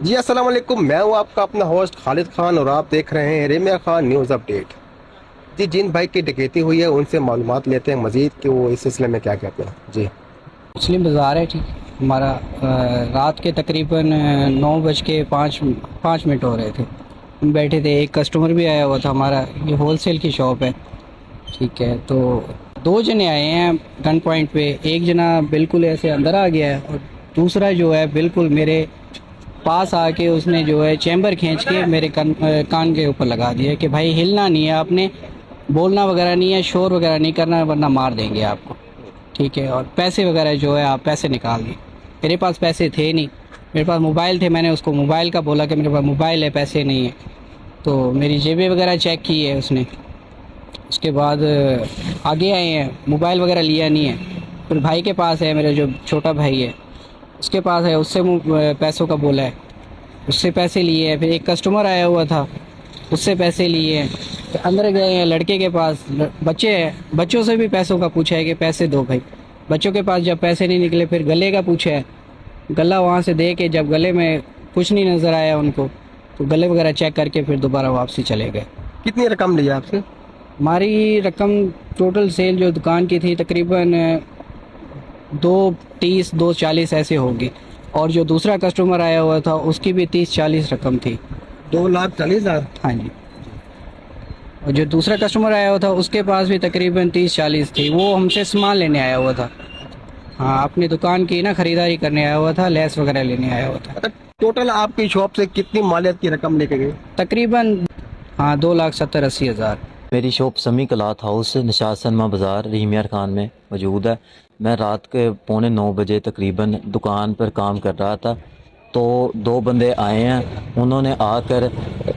जी अस्सलाम वालेकुम। मैं हूँ आपका अपना होस्ट खालिद खान और आप देख रहे हैं रेमिया खान न्यूज़ अपडेट। जी, जिन भाई की डकैती हुई है उनसे मालूमात लेते हैं मज़ीद कि वो इस सिलसिले में क्या कहते हैं। जी मुस्लिम बाज़ार है, ठीक। हमारा रात के तकरीबन 9 बज के 5 मिनट हो रहे थे। हम बैठे थे, एक कस्टमर भी आया हुआ था। हमारा ये होलसेल की शॉप है, ठीक है। तो दो जने आए हैं गन पॉइंट पे। एक जना बिल्कुल ऐसे अंदर आ गया है और दूसरा जो है बिल्कुल मेरे पास आके उसने जो है चैम्बर खींच के मेरे कान के ऊपर लगा दिया कि भाई हिलना नहीं है आपने, बोलना वगैरह नहीं है, शोर वगैरह नहीं करना है, वरना मार देंगे आपको, ठीक है। और पैसे वगैरह जो है आप पैसे निकाल दिए। मेरे पास पैसे थे नहीं, मेरे पास मोबाइल थे। मैंने उसको मोबाइल का बोला कि मेरे पास मोबाइल है, पैसे नहीं है। तो मेरी जेबें वगैरह चेक की है उसने। उसके बाद आगे आए हैं, मोबाइल वगैरह लिया नहीं है। फिर भाई के पास है, मेरा जो छोटा भाई है उसके पास है, उससे पैसों का बोला है, उससे पैसे लिए हैं। फिर एक कस्टमर आया हुआ था, उससे पैसे लिए हैं। फिर अंदर गए हैं लड़के के पास, बच्चे हैं, बच्चों से भी पैसों का पूछा है कि पैसे दो भाई। बच्चों के पास जब पैसे नहीं निकले फिर गले का पूछा है। गला वहाँ से दे के जब गले में कुछ नहीं नज़र आया उनको, तो गले वगैरह चेक करके फिर दोबारा वापसी चले गए। कितनी रकम ली आपसे? हमारी रकम टोटल सेल जो दुकान की थी तकरीबन 230 240 ऐसे होगी। और जो दूसरा कस्टमर आया हुआ था उसकी भी 30 40 रकम थी। 2,40,000। हाँ जी। और जो दूसरा कस्टमर आया हुआ था उसके पास भी तकरीबन 30 40 थी। वो हमसे सामान लेने आया हुआ था। हाँ, अपनी दुकान की ना खरीदारी करने आया हुआ था, लेस वगैरह लेने आया हुआ था। अच्छा, टोटल आपकी शॉप से कितनी मालियत की रकम लेके गए? तकरीबन हाँ 2,70,80,000। मेरी शॉप समी क्लॉथ हाउस निशात सनमा बाज़ार रहीमियार खान में मौजूद है। मैं रात के 8:45 तकरीबन दुकान पर काम कर रहा था, तो दो बंदे आए हैं। उन्होंने आकर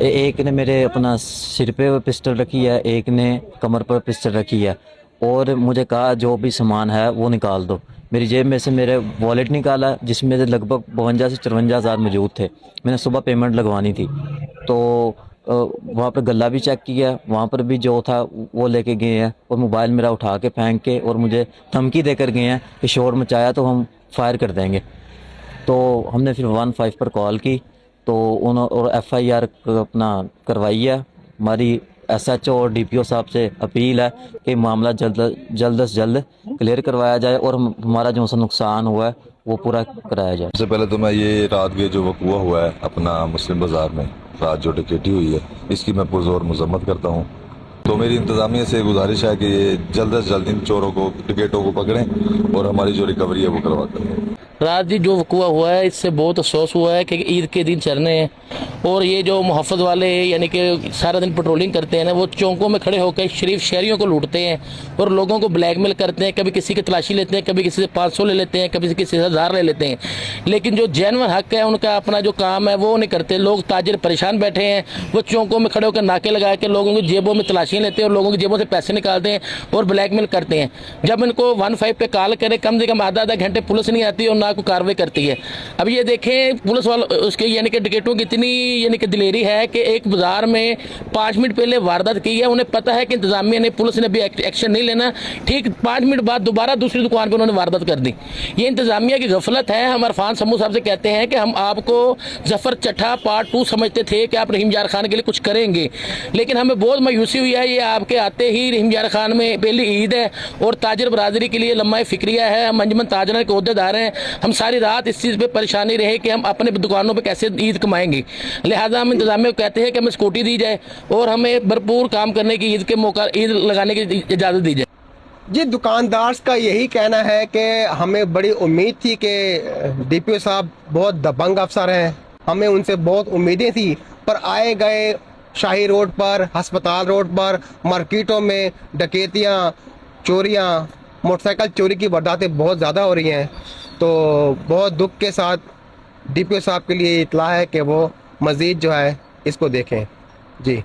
एक ने मेरे अपना सिर पे पिस्टल रखी है, एक ने कमर पर पिस्टल रखी है, और मुझे कहा जो भी सामान है वो निकाल दो। मेरी जेब में से मेरे वॉलेट निकाला जिसमें से लगभग 52 से 54 हज़ार मौजूद थे। मैंने सुबह पेमेंट लगवानी थी, तो वहाँ पर गला भी चेक किया, वहाँ पर भी जो था वो लेके गए हैं, और मोबाइल मेरा उठा के फेंक के और मुझे धमकी देकर गए हैं कि शोर मचाया तो हम फायर कर देंगे। तो हमने फिर 15 पर कॉल की, तो उन्होंने और FIR अपना करवाई है। हमारी SHO और DPO साहब से अपील है कि मामला जल्द से जल्द क्लियर करवाया जाए और हमारा जो सा नुकसान हुआ है वो पूरा कराया जाए। सबसे पहले तो मैं ये रात के जो वक़ुआ हुआ है अपना मुस्लिम बाज़ार में, रात जो डकैती हुई है, इसकी मैं पुरज़ोर मज़म्मत करता हूँ। तो मेरी इंतज़ामिया से गुजारिश है कि ये जल्द से जल्द इन चोरों को, डकैतों को पकड़ें और हमारी जो रिकवरी है वो करवा करें। रात जी जो वक़ुआ हुआ है इससे बहुत अफसोस हुआ है कि ईद के दिन चल रहे हैं और ये जो मुहफ़्फ़ज़ वाले यानी कि सारा दिन पेट्रोलिंग करते हैं ना, वो चौकों में खड़े होकर शरीफ शहरियों को लूटते हैं और लोगों को ब्लैकमेल करते हैं। कभी किसी की तलाशी लेते हैं, कभी किसी से 500 ले लेते हैं, कभी किसी से 1000 ले लेते हैं। लेकिन जो जेन्युइन हक है उनका अपना जो काम है वो नहीं करते। लोग ताजिर परेशान बैठे हैं, वो चौकों में खड़े होकर नाके लगा के लोगों की जेबों में तलाशियाँ लेते हैं और लोगों की जेबों से पैसे निकालते हैं और ब्लैकमेल करते हैं। जब इनको 15 पे कॉल करें, कम से कम आधा घंटे पुलिस नहीं आती और ना कोई कार्रवाई करती है। अब ये देखें पुलिस वालों उसके यानी कि डकैतों की इतनी यानी कि दिलेरी है कि एक बाजार में 5 मिनट पहले वारदात की है, उन्हें पता है कि इंतजामिया ने, पुलिस ने भी एक्शन नहीं लेना, ठीक 5 मिनट बाद दोबारा दूसरी दुकान पर उन्होंने वारदात कर दी। ये इंतजामिया की गफलत है। हम इरफान समू साहब से कहते हैं कि हम आपको जफर चट्टा पार्ट 2 समझते थे कि आप रहीम यार खान के लिए कुछ करेंगे, लेकिन हमें बहुत मायूसी हुई है। ये आपके आते ही रहीम यार खान में पहली ईद है और ताजर बरादरी के लिए लम्हा फिक्रिया है। हम अंजमन ताजरा के अहदेदार हैं। हम सारी रात इस चीज़ पे परेशानी रहे कि हम अपने दुकानों पे कैसे ईद कमाएंगे। लिहाजा हम इंतजामिया को कहते हैं कि हमें स्कूटी दी जाए और हमें भरपूर काम करने की, ईद के मौका, ईद लगाने की इजाज़त दी जाए। जी, दुकानदार का यही कहना है कि हमें बड़ी उम्मीद थी कि DPO साहब बहुत दबंग अफसर हैं, हमें उनसे बहुत उम्मीदें थी, पर आए गए शाही रोड पर, हस्पताल रोड पर, मार्केटों में डकैतियाँ, चोरियाँ, मोटरसाइकिल चोरी की वारदातें बहुत ज़्यादा हो रही हैं। तो बहुत दुख के साथ DPO साहब के लिए इतला है कि वो मज़ीद जो है इसको देखें। जी।